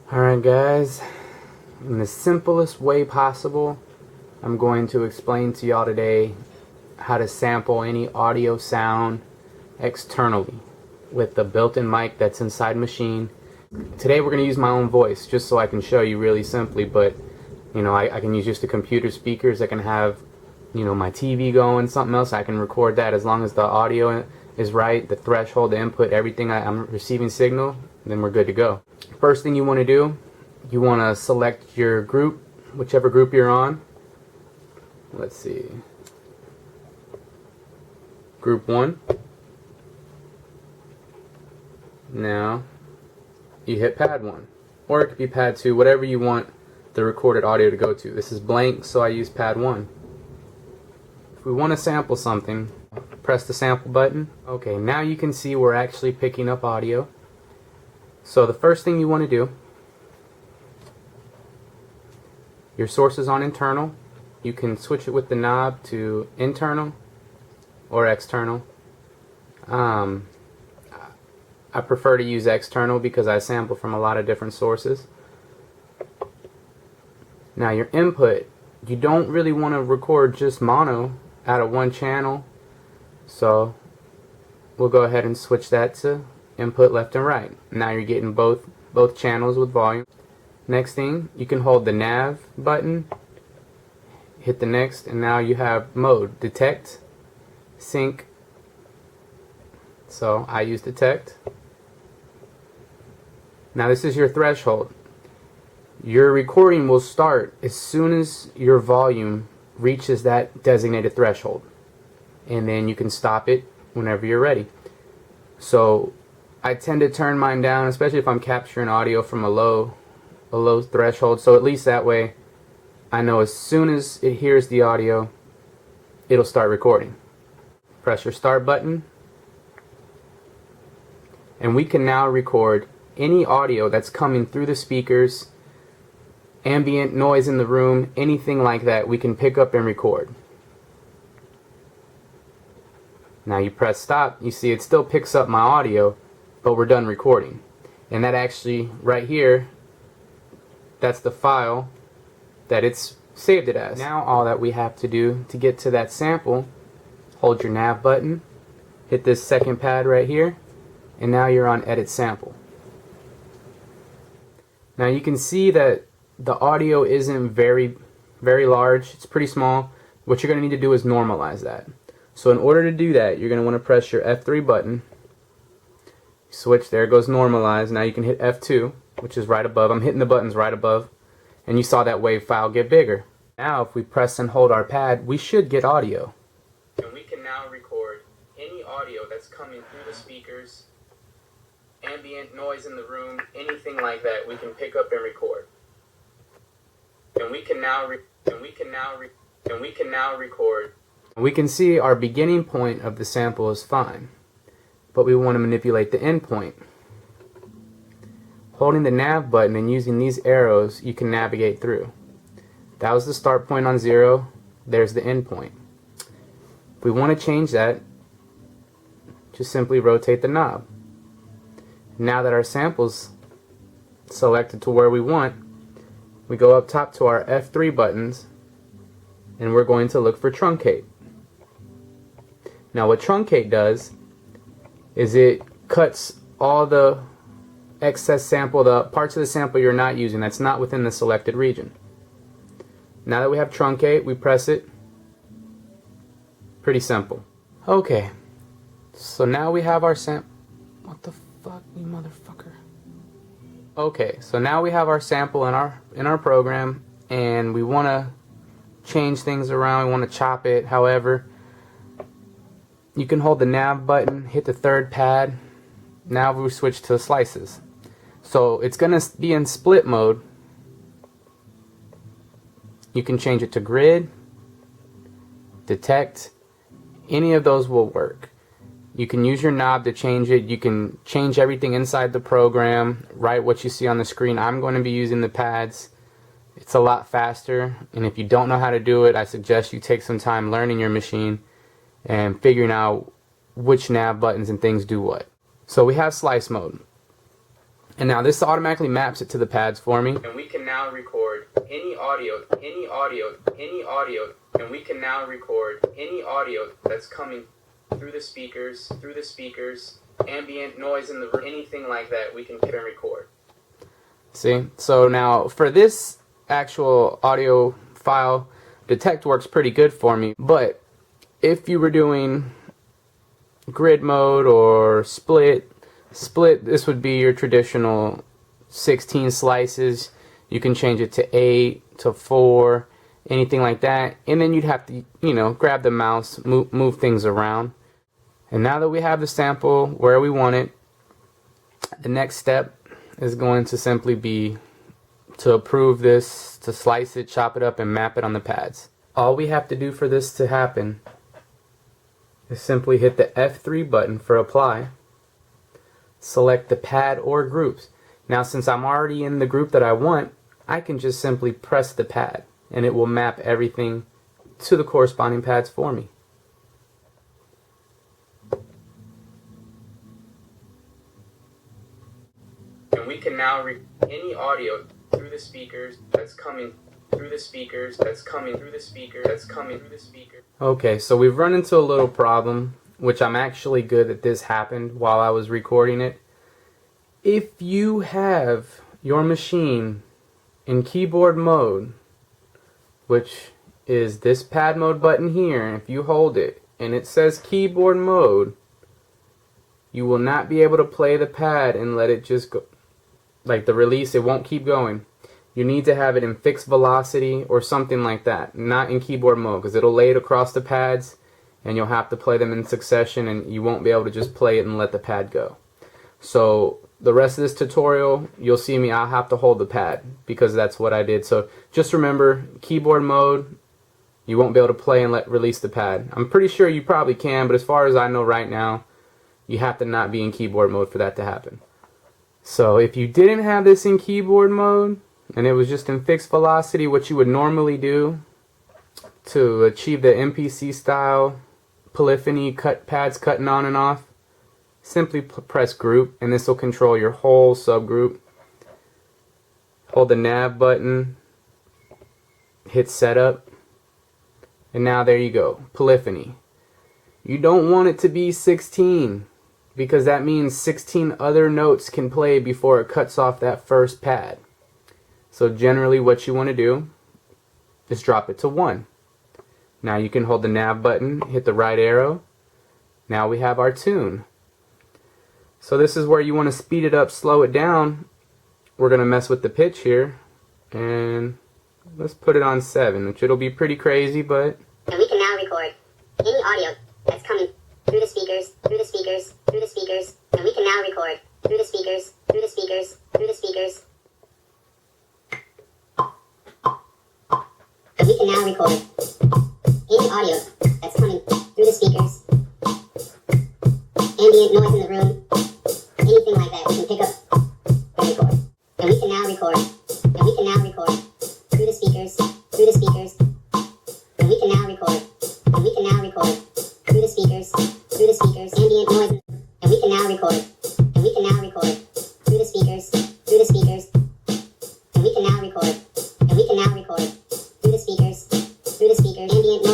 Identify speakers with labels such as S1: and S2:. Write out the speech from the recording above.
S1: Alright guys, in the simplest way possible, I'm going to explain to y'all today how to sample any audio sound externally with the built-in mic that's inside Maschine. Today we're going to use my own voice just so I can show you really simply, but you know, I can use just the computer speakers. I can have, you know, my TV going, something else. I can record that as long as the audio is right, the threshold, the input, everything. I'm receiving signal, then we're good to go. First thing you want to do, you want to select your group, whichever group you're on. Let's see, group 1. Now you hit pad 1, or it could be pad 2, whatever you want the recorded audio to go to. This is blank, so I use pad 1. If we want to sample something, press the sample button. Okay, now you can see we're actually picking up audio. So the first thing you want to do, your source is on internal. You can switch it with the knob to internal or external. I prefer to use external because I sample from a lot of different sources. Now your input, you don't really want to record just mono out of one channel, so we'll go ahead and switch that to input left and right. Now you're getting both channels with volume. Next thing, you can hold the nav button, hit the next, and now you have mode, detect, sync. So I use detect. Now this is your threshold. Your recording will start as soon as your volume reaches that designated threshold, and then you can stop it whenever you're ready. So I tend to turn mine down, especially if I'm capturing audio from a low threshold, so at least that way I know as soon as it hears the audio, it'll start recording. Press your start button, and we can now record any audio that's coming through the speakers, ambient noise in the room, anything like that, we can pick up and record. Now you press stop, you see it still picks up my audio, but we're done recording. And that actually, right here, that's the file that it's saved it as. Now all that we have to do to get to that sample, hold your nav button, hit this second pad right here, and now you're on edit sample. Now you can see that the audio isn't very large, it's pretty small. What you're going to need to do is normalize that. So in order to do that, you're going to want to press your F3 button, switch, there goes normalize. Now you can hit F2, which is right above. I'm hitting the buttons right above, and you saw that wave file get bigger. Now if we press and hold our pad, we should get audio. And we can now record any audio that's coming through the speakers, ambient noise in the room, anything like that, we can pick up and record. And we can now record. We can see our beginning point of the sample is fine, but we want to manipulate the end point. Holding the nav button and using these arrows, you can navigate through. That was the start point on 0, there's the end point. If we want to change that, just simply rotate the knob. Now that our sample's selected to where we want, we go up top to our F3 buttons, and we're going to look for truncate. Now what truncate does is it cuts all the excess sample, the parts of the sample you're not using, that's not within the selected region. Now that we have truncate, we press it. Pretty simple. Okay, so now we have our sample. What the fuck, you motherfucker. Okay, so now we have our sample in our program, and we want to change things around, we want to chop it. However, you can hold the nav button, hit the third pad. Now we switch to slices. So it's going to be in split mode. You can change it to grid, detect, any of those will work. You can use your knob to change it. You can change everything inside the program, write what you see on the screen. I'm going to be using the pads. It's a lot faster, and if you don't know how to do it, I suggest you take some time learning your machine and figuring out which nav buttons and things do what. So we have slice mode. And now this automatically maps it to the pads for me. And we can now record any audio, and we can now record any audio that's coming through the speakers, ambient noise in the room, anything like that, we can hit and record. See? So now for this actual audio file, Detect works pretty good for me, but if you were doing grid mode or split, this would be your traditional 16 slices. You can change it to 8, to 4, anything like that, and then you'd have to, you know, grab the mouse, move things around. And now that we have the sample where we want it, the next step is going to simply be to approve this, to slice it, chop it up, and map it on the pads. All we have to do for this to happen is simply hit the F3 button for apply, select the pad or groups. Now since I'm already in the group that I want, I can just simply press the pad and it will map everything to the corresponding pads for me. And we can now record any audio through the speakers that's coming through the speakers, Okay, so we've run into a little problem, which I'm actually good that this happened while I was recording it. If you have your machine in keyboard mode, which is this pad mode button here, and if you hold it and it says keyboard mode, you will not be able to play the pad and let it just go. Like the release, it won't keep going. You need to have it in fixed velocity or something like that, not in keyboard mode, because it'll lay it across the pads and you'll have to play them in succession and you won't be able to just play it and let the pad go. So the rest of this tutorial, you'll see me, I'll have to hold the pad because that's what I did. So just remember, keyboard mode, you won't be able to play and release the pad. I'm pretty sure you probably can, but as far as I know right now, you have to not be in keyboard mode for that to happen. So if you didn't have this in keyboard mode, and it was just in fixed velocity, what you would normally do to achieve the MPC style polyphony pads cutting on and off, simply press group and this will control your whole subgroup. Hold the nav button, hit setup, and now there you go, polyphony. You don't want it to be 16 because that means 16 other notes can play before it cuts off that first pad. So generally what you want to do is drop it to 1. Now you can hold the nav button, hit the right arrow. Now we have our tune. So this is where you want to speed it up, slow it down. We're going to mess with the pitch here. And let's put it on 7, which it'll be pretty crazy, but...
S2: And we can now record any audio that's coming through the speakers. And we can now record through the speakers. And we can now record any audio that's coming through the speakers, ambient noise in the room, anything like that, we can pick up and record. And we can now record through the speakers, and we can now record through the speakers, ambient noise, and we can now record through the speakers, and we can now record through the speakers, ambient